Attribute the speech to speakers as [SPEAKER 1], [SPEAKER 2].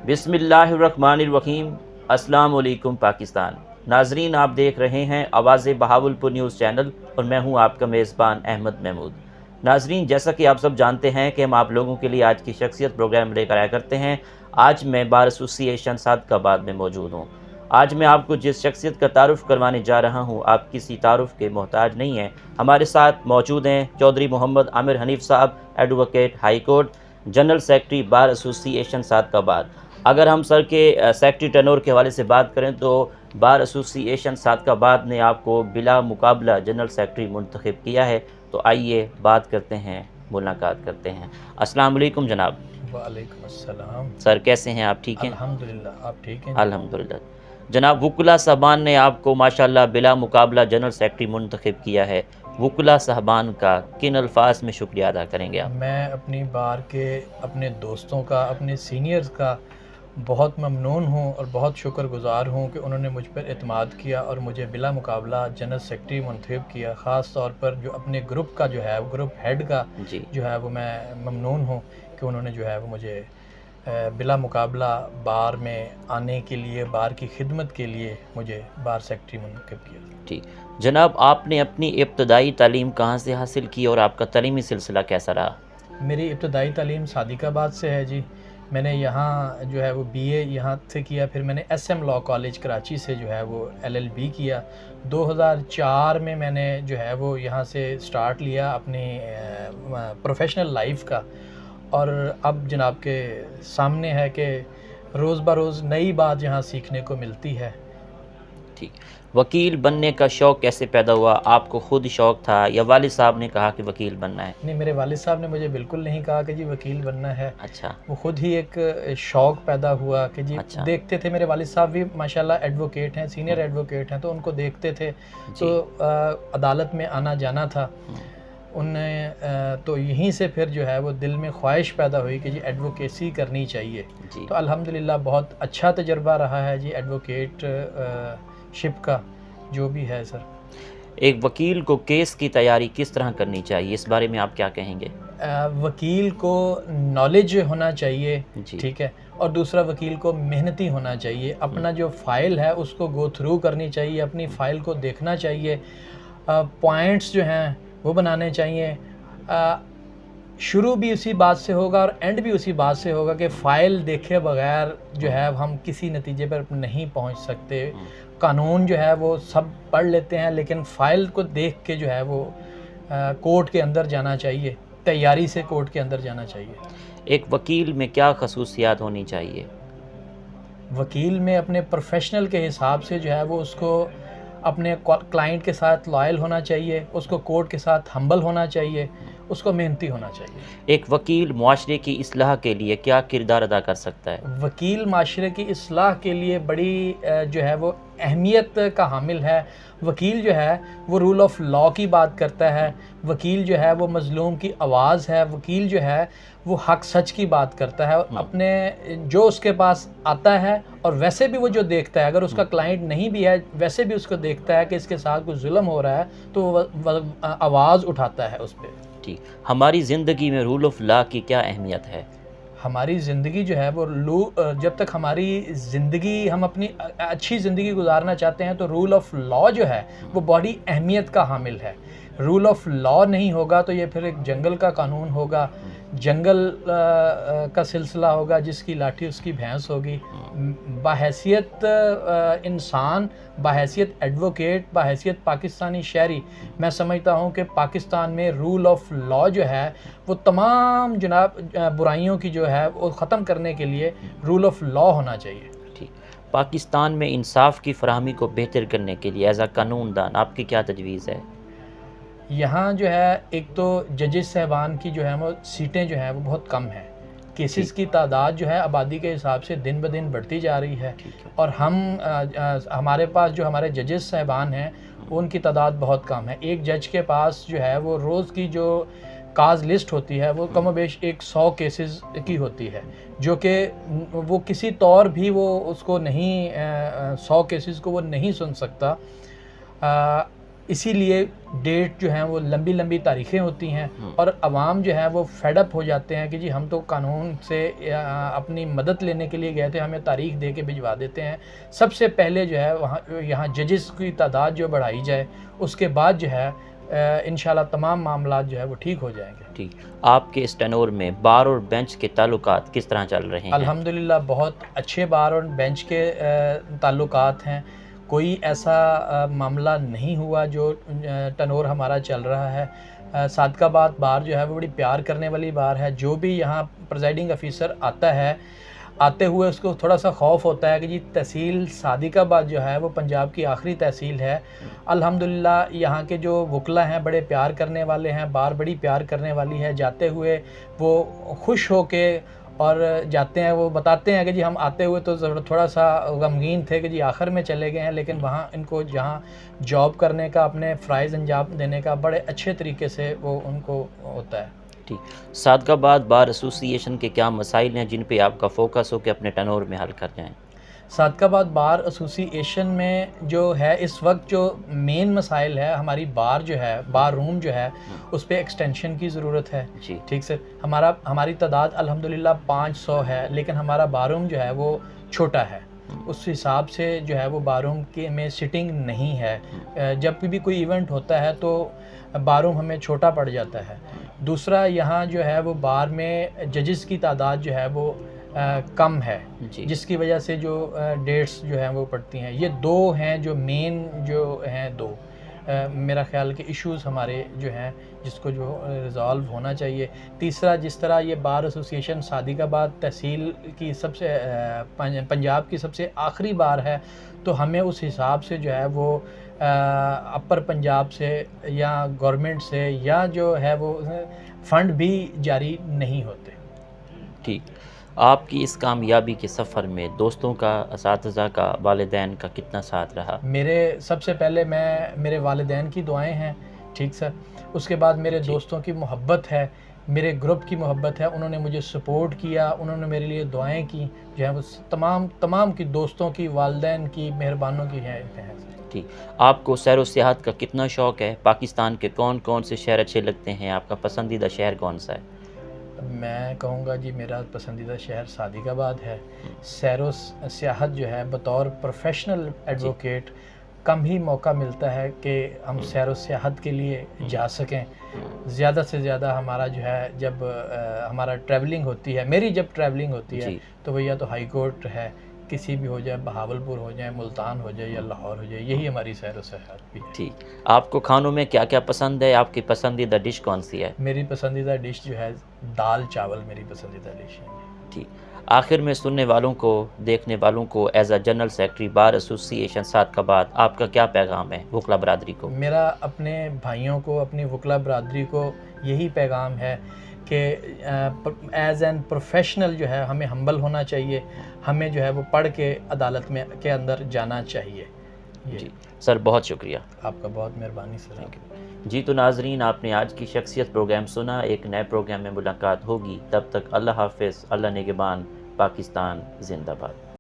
[SPEAKER 1] बिस्मिल्लाहिर्रहमानिर्रहीम। अस्सलाम वालेकुम पाकिस्तान। नाजरीन, आप देख रहे हैं आवाज़ बहावलपुर न्यूज़ चैनल और मैं हूं आपका मेज़बान अहमद महमूद। नाजरीन, जैसा कि आप सब जानते हैं कि हम आप लोगों के लिए आज की शख्सियत प्रोग्राम लेकर आया करते हैं। आज मैं बार एसोसिएशन सादकाबाद में मौजूद हूँ। आज मैं आपको जिस शख्सियत का तारुफ़ करवाने जा रहा हूँ, आप किसी तारुफ़ के मोहताज नहीं हैं। हमारे साथ मौजूद हैं चौधरी मोहम्मद आमिर हनीफ़ साहब, advocate high court, general secretary bar association Sadiqabad. अगर हम सर के सेक्रेटरी टर्नओवर के हवाले से बात करें तो बार एसोसिएशन सादकाबाद ने आपको बिला मुकाबला जनरल सेक्रेटरी मुंतखब किया है। तो आइए बात करते हैं, मुलाकात करते हैं। अस्सलाम वालेकुम जनाब।
[SPEAKER 2] वालेकुम अस्सलाम।
[SPEAKER 1] सर कैसे हैं आप? ठीक हैं?
[SPEAKER 2] अल्हम्दुलिल्लाह, आप ठीक हैं?
[SPEAKER 1] अल्हम्दुलिल्लाह। जनाब, वकुला साहबान ने आपको माशाल्लाह बिला मुकाबला जनरल सेक्रेटरी मुंतखब किया है। वकुला साहबान का किन अल्फाज में शुक्रिया अदा करेंगे आप?
[SPEAKER 2] मैं अपनी बार के अपने दोस्तों का, अपने सीनियर्स का बहुत ममनून हूँ और बहुत शुक्रगुज़ार हूँ कि उन्होंने मुझ पर एतमाद किया और मुझे बिला मुकाबला जनरल सेक्रेटरी मुंतखब किया। ख़ास तौर पर जो अपने ग्रुप का जो है, ग्रुप हेड का
[SPEAKER 1] जी
[SPEAKER 2] जो है वो मैं ममनून हूँ कि उन्होंने जो है वो मुझे बिला मुकाबला बार में आने के लिए, बार की खिदमत के लिए मुझे बार सेक्रेटरी मुंतखब किया।
[SPEAKER 1] ठीक। जनाब, आपने अपनी इब्तदाई तालीम कहाँ से हासिल की और आपका तालीमी सिलसिला कैसा रहा?
[SPEAKER 2] मेरी इब्तदाई तालीम सादिकाबाद से है जी। मैंने यहाँ जो है वो बीए यहाँ से किया, फिर मैंने एसएम लॉ कॉलेज कराची से जो है वो एलएलबी किया। 2004 में मैंने जो है वो यहाँ से स्टार्ट लिया अपनी प्रोफेशनल लाइफ का, और अब जनाब के सामने है कि रोज़ बरोज़ नई बात यहाँ सीखने को मिलती है।
[SPEAKER 1] ठीक। वकील बनने का शौक़ कैसे पैदा हुआ? आपको ख़ुद शौक़ था या वालिद साहब ने कहा कि वकील बनना है?
[SPEAKER 2] नहीं, मेरे वालिद साहब ने मुझे बिल्कुल नहीं कहा कि जी वकील बनना है।
[SPEAKER 1] अच्छा।
[SPEAKER 2] वो ख़ुद ही एक शौक़ पैदा हुआ कि जी
[SPEAKER 1] अच्छा।
[SPEAKER 2] देखते थे, मेरे वालिद साहब भी माशाल्लाह एडवोकेट हैं, सीनियर एडवोकेट हैं, तो उनको देखते थे तो अदालत में आना जाना था उन्हें, तो यहीं से फिर जो है वो दिल में ख्वाहिश पैदा हुई कि जी एडवोकेसी करनी चाहिए। तो अल्हम्दुलिल्लाह बहुत अच्छा तजर्बा रहा है जी एडवोकेट शिप का जो भी है। सर,
[SPEAKER 1] एक वकील को केस की तैयारी किस तरह करनी चाहिए, इस बारे में आप क्या कहेंगे?
[SPEAKER 2] वकील को नॉलेज होना चाहिए,
[SPEAKER 1] ठीक
[SPEAKER 2] है, और दूसरा वकील को मेहनती होना चाहिए। अपना जो फ़ाइल है उसको गो थ्रू करनी चाहिए, अपनी फ़ाइल को देखना चाहिए, पॉइंट्स जो हैं वो बनाने चाहिए। शुरू भी उसी बात से होगा और एंड भी उसी बात से होगा कि फ़ाइल देखे बगैर जो है हम किसी नतीजे पर नहीं पहुंच सकते। कानून जो है वो सब पढ़ लेते हैं, लेकिन फ़ाइल को देख के जो है वो कोर्ट के अंदर जाना चाहिए, तैयारी से कोर्ट के अंदर जाना चाहिए।
[SPEAKER 1] एक वकील में क्या खसूसियात होनी चाहिए?
[SPEAKER 2] वकील में अपने प्रोफेशनल के हिसाब से जो है वो उसको अपने क्लाइंट के साथ लॉयल होना चाहिए, उसको कोर्ट के साथ हम्बल होना चाहिए, उसको मेहनती होना चाहिए।
[SPEAKER 1] एक वकील मुआशरे की इस्लाह के लिए क्या किरदार अदा कर सकता है?
[SPEAKER 2] वकील माशरे की इस्लाह के लिए बड़ी जो है वो अहमियत का हामिल है। वकील जो है वो रूल ऑफ लॉ की बात करता है, वकील जो है वो मज़लूम की आवाज़ है, वकील जो है वो हक सच की बात करता है और अपने जो उसके पास आता है और वैसे भी वो जो देखता है, अगर उसका क्लाइंट नहीं भी है वैसे भी उसको देखता है कि इसके साथ कुछ जुल्म हो रहा है तो वो आवाज़ उठाता है उस पर।
[SPEAKER 1] ठीक। हमारी ज़िंदगी में रूल ऑफ लॉ की क्या अहमियत है?
[SPEAKER 2] हमारी ज़िंदगी जो है वो जब तक हमारी ज़िंदगी, हम अपनी अच्छी ज़िंदगी गुजारना चाहते हैं तो रूल ऑफ लॉ जो है वो बड़ी अहमियत का हामिल है। रूल ऑफ लॉ नहीं होगा तो ये फिर एक जंगल का कानून होगा, जंगल का सिलसिला होगा, जिसकी लाठी उसकी भैंस होगी। बाहैसियत इंसान, बाहैसियत एडवोकेट, बाहैसियत पाकिस्तानी शहरी, मैं समझता हूँ कि पाकिस्तान में रूल ऑफ लॉ जो है वो तमाम जनाब बुराइयों की जो है वो ख़त्म करने के लिए रूल ऑफ लॉ होना चाहिए।
[SPEAKER 1] ठीक। पाकिस्तान में इंसाफ की फराहमी को बेहतर करने के लिए एज़ आ कानूनदान आपकी क्या तजवीज़ है?
[SPEAKER 2] यहाँ जो है एक तो जजेस साहबान की जो है वो सीटें जो हैं वो बहुत कम हैं। केसेस की तादाद जो है आबादी के हिसाब से दिन ब दिन बढ़ती जा रही है, और हमारे पास जो हमारे जजेस साहबान हैं उनकी तादाद बहुत कम है। एक जज के पास जो है वो रोज़ की जो काज लिस्ट होती है वो कम बेश 100 केसेस की होती है, जो कि वो किसी तौर भी वो उसको नहीं 100 केसेस को वो नहीं सुन सकता। इसीलिए डेट जो है वो लंबी लंबी तारीखें होती हैं और अवाम जो है वो फेडअप हो जाते हैं कि जी हम तो कानून से अपनी मदद लेने के लिए गए थे, हमें तारीख दे के भिजवा देते हैं। सबसे पहले जो है वहाँ यहाँ जजेस की तादाद जो बढ़ाई जाए, उसके बाद जो है इंशाल्लाह तमाम मामला जो है वो ठीक हो जाएंगे।
[SPEAKER 1] ठीक, आपके इस टेनोर में बार और बेंच के ताल्लुकात किस तरह चल रहे हैं?
[SPEAKER 2] अल्हम्दुलिल्लाह बहुत अच्छे बार और बेंच के ताल्लुकात हैं। कोई ऐसा मामला नहीं हुआ जो टेनोर हमारा चल रहा है। सादकाबाद बार जो है वो बड़ी प्यार करने वाली बार है। जो भी यहाँ प्रिजाइडिंग ऑफिसर आता है, आते हुए उसको थोड़ा सा खौफ होता है कि जी तहसील सादिकाबाद जो है वो पंजाब की आखिरी तहसील है। अल्हम्दुलिल्लाह यहाँ के जो वकला हैं बड़े प्यार करने वाले हैं, बार बड़ी प्यार करने वाली है। जाते हुए वो खुश हो के और जाते हैं, वो बताते हैं कि जी हम आते हुए तो थोड़ा सा गमगीन थे कि जी आखिर में चले गए हैं, लेकिन वहाँ इनको जहाँ जॉब करने का, अपने फ़राइज़ अंजाम देने का बड़े अच्छे तरीके से वो उनको होता है।
[SPEAKER 1] ठीक, सादकाबाद बार एसोसिएशन के क्या मसाइल हैं जिन पे आपका फोकस हो कि अपने टेनोर में हल कर जाएं?
[SPEAKER 2] सादकाबाद बार एसोसिएशन में जो है इस वक्त जो मेन मसाइल है, हमारी बार जो है, बार रूम जो है उस पर एक्सटेंशन की ज़रूरत है।
[SPEAKER 1] जी,
[SPEAKER 2] ठीक सर, हमारी तादाद अल्हम्दुलिल्लाह 500 है, लेकिन हमारा बार रूम जो है वो छोटा है। उस हिसाब से जो है वो बार रूम के में सिटिंग नहीं है। जब भी कोई इवेंट होता है तो बार रूम हमें छोटा पड़ जाता है। दूसरा, यहाँ जो है वो बार में जजेस की तादाद जो है वो कम है, जिसकी वजह से जो डेट्स जो हैं वो पड़ती हैं। ये दो हैं जो मेन जो हैं दो मेरा ख्याल के इश्यूज़ हमारे जो हैं जिसको जो रिज़ॉल्व होना चाहिए। तीसरा, जिस तरह ये बार एसोसिएशन सादिकाबाद तहसील की सबसे पंजाब की सबसे आखिरी बार है, तो हमें उस हिसाब से जो है वो अपर पंजाब से या गवर्नमेंट से या जो है वो फ़ंड भी जारी नहीं होते।
[SPEAKER 1] ठीक, आपकी इस कामयाबी के सफ़र में दोस्तों का, असातिज़ा का, वालिदैन का कितना साथ रहा?
[SPEAKER 2] सबसे पहले मेरे वालिदैन की दुआएं हैं, ठीक सर। उसके बाद मेरे दोस्तों की मोहब्बत है, मेरे ग्रुप की मोहब्बत है। उन्होंने मुझे सपोर्ट किया, उन्होंने मेरे लिए दुआएं की, जो है वो तमाम की दोस्तों की, वालिदैन की, मेहरबानों की हैं।
[SPEAKER 1] ठीक, आपको सैर व सियाहत का कितना शौक़ है? पाकिस्तान के कौन कौन से शहर अच्छे लगते हैं? आपका पसंदीदा शहर कौन सा है?
[SPEAKER 2] मैं कहूँगा जी मेरा पसंदीदा शहर सादिकाबाद है। सैर व सियाहत जो है बतौर प्रोफेशनल एडवोकेट कम ही मौका मिलता है कि हम सैर व सियाहत के लिए जा सकें। ज़्यादा से ज़्यादा हमारा जो है जब हमारा ट्रैवलिंग होती है, मेरी जब ट्रैवलिंग होती है तो वो या तो हाई कोर्ट है, किसी भी हो जाए, बहावलपुर हो जाए, मुल्तान हो जाए या लाहौर हो जाए, यही हमारी सैर व सियाहत भी है।
[SPEAKER 1] ठीक, आपको खानों में क्या क्या पसंद है? आपकी पसंदीदा डिश कौन सी है?
[SPEAKER 2] मेरी पसंदीदा डिश जो है दाल चावल मेरी पसंदीदा डिश है।
[SPEAKER 1] ठीक, आखिर में सुनने वालों को, देखने वालों को as a general secretary bar association Sadiqabad आपका क्या पैगाम है वकला बरादरी को?
[SPEAKER 2] मेरा अपने भाइयों को, अपनी वकला बरादरी को यही पैगाम है कि एज एन प्रोफेशनल जो है हमें हम्बल होना चाहिए, हमें जो है वो पढ़ के अदालत में के अंदर जाना चाहिए।
[SPEAKER 1] जी सर, बहुत शुक्रिया
[SPEAKER 2] आपका, बहुत मेहरबानी सर।
[SPEAKER 1] जी, तो नाजरीन, आपने आज की शख्सियत प्रोग्राम सुना। एक नए प्रोग्राम में मुलाकात होगी, तब तक अल्लाह हाफ़िज़, अल्लाह निगहबान, पाकिस्तान जिंदाबाद।